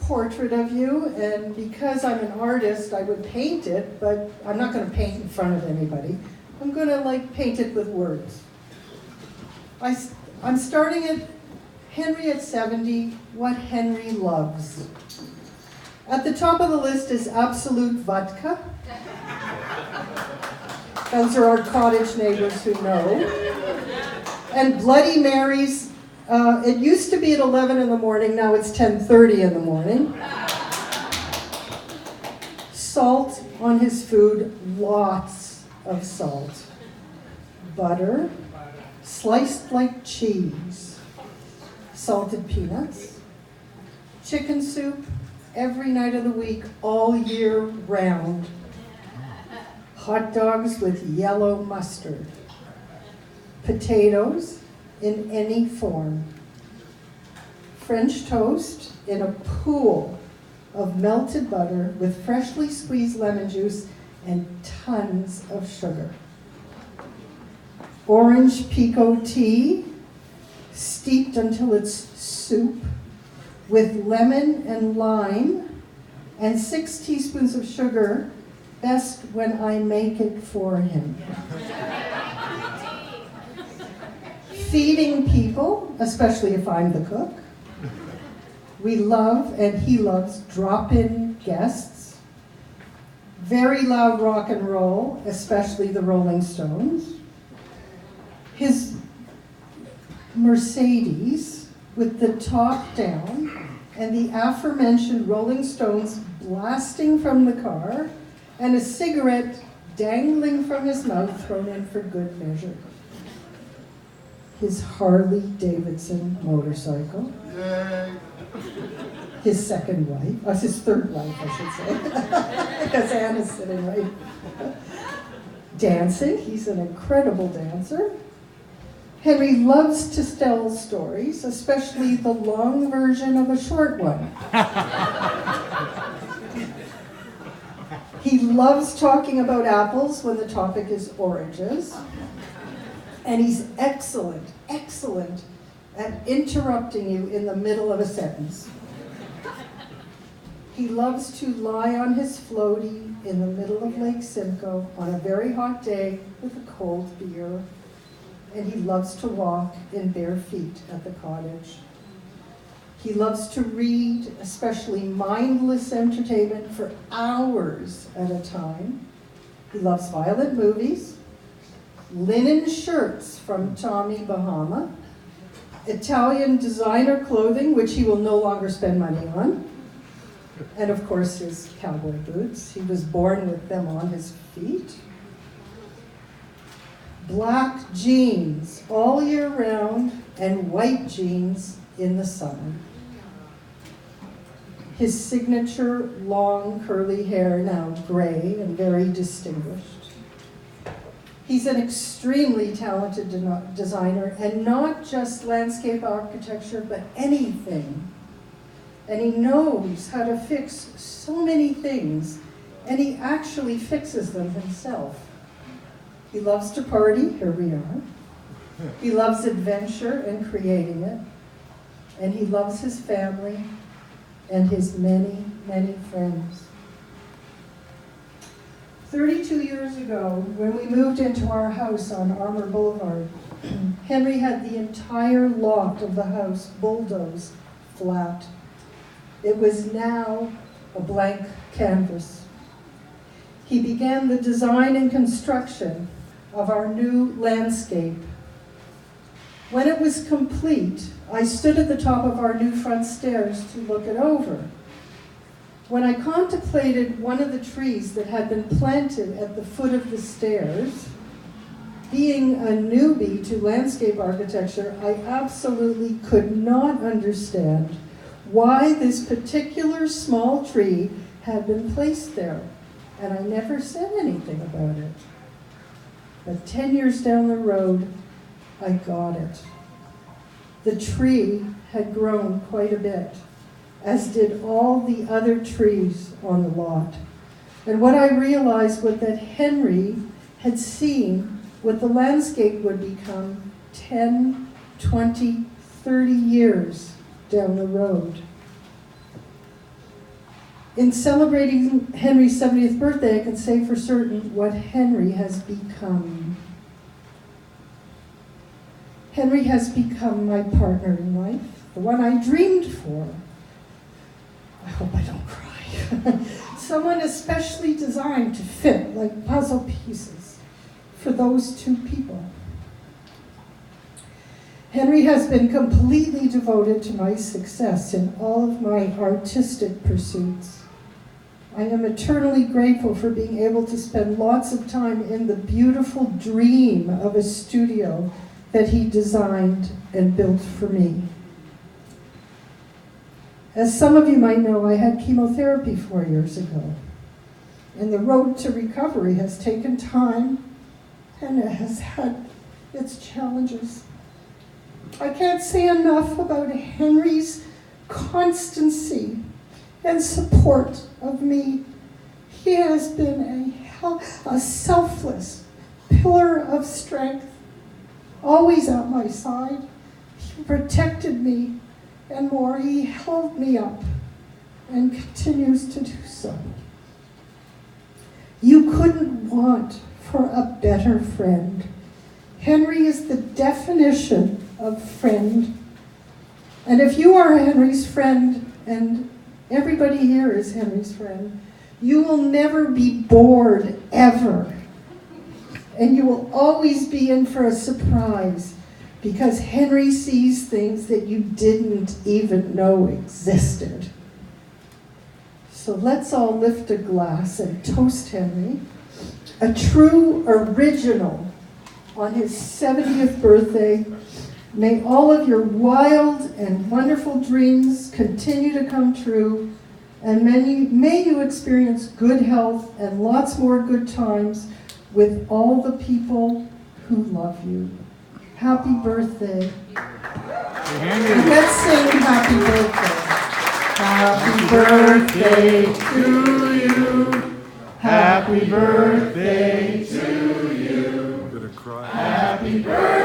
portrait of you, and because I'm an artist, I would paint it, but I'm not going to paint in front of anybody. I'm going to paint it with words. I'm starting at Henry at 70, what Henry loves. At the top of the list is Absolute Vodka. Those are our cottage neighbors who know. And Bloody Marys. It used to be at 11 in the morning, now it's 10:30 in the morning. Salt on his food, lots of salt. Butter, sliced like cheese. Salted peanuts. Chicken soup, every night of the week, all year round. Hot dogs with yellow mustard. Potatoes in any form. French toast in a pool of melted butter with freshly squeezed lemon juice and tons of sugar. Orange pekoe tea, steeped until it's soup, with lemon and lime, and 6 teaspoons of sugar, best when I make it for him. Feeding people, especially if I'm the cook. We love, and he loves, drop-in guests. Very loud rock and roll, especially the Rolling Stones. His Mercedes with the top down and the aforementioned Rolling Stones blasting from the car and a cigarette dangling from his mouth thrown in for good measure. His Harley Davidson motorcycle. Yay. His second wife, his third wife, I should say, because Anne is sitting right. Dancing, he's an incredible dancer. Henry loves to tell stories, especially the long version of a short one. He loves talking about apples when the topic is oranges. And he's excellent at interrupting you in the middle of a sentence. He loves to lie on his floaty in the middle of Lake Simcoe on a very hot day with a cold beer. And he loves to walk in bare feet at the cottage. He loves to read, especially mindless entertainment, for hours at a time. He loves violent movies, linen shirts from Tommy Bahama, Italian designer clothing, which he will no longer spend money on, and of course his cowboy boots. He was born with them on his feet. Black jeans all year round and white jeans in the summer. His signature long curly hair, now gray and very distinguished. He's an extremely talented designer, and not just landscape architecture, but anything. And he knows how to fix so many things, and he actually fixes them himself. He loves to party, here we are. He loves adventure and creating it, and he loves his family and his many, many friends. 32 years ago, when we moved into our house on Armour Boulevard, Henry had the entire lot of the house bulldozed flat. It was now a blank canvas. He began the design and construction of our new landscape. When it was complete, I stood at the top of our new front stairs to look it over. When I contemplated one of the trees that had been planted at the foot of the stairs, being a newbie to landscape architecture, I absolutely could not understand why this particular small tree had been placed there, and I never said anything about it. But 10 years down the road, I got it. The tree had grown quite a bit, as did all the other trees on the lot. And what I realized was that Henry had seen what the landscape would become 10, 20, 30 years down the road. In celebrating Henry's 70th birthday, I can say for certain what Henry has become. Henry has become my partner in life, the one I dreamed for. I hope I don't cry. Someone especially designed to fit like puzzle pieces for those two people. Henry has been completely devoted to my success in all of my artistic pursuits. I am eternally grateful for being able to spend lots of time in the beautiful dream of a studio that he designed and built for me. As some of you might know, I had chemotherapy 4 years ago, and the road to recovery has taken time and it has had its challenges. I can't say enough about Henry's constancy and support of me. He has been a selfless pillar of strength, always at my side. He protected me, and more, he held me up and continues to do so. You couldn't want for a better friend. Henry is the definition of friend. And if you are Henry's friend, and everybody here is Henry's friend, you will never be bored, ever. And you will always be in for a surprise, because Henry sees things that you didn't even know existed. So let's all lift a glass and toast Henry, a true original on his 70th birthday. May all of your wild and wonderful dreams continue to come true, and may you experience good health and lots more good times with all the people who love you. Happy birthday. Let's sing happy birthday. Happy birthday to you. Happy birthday to you. I'm gonna cry. Happy birthday.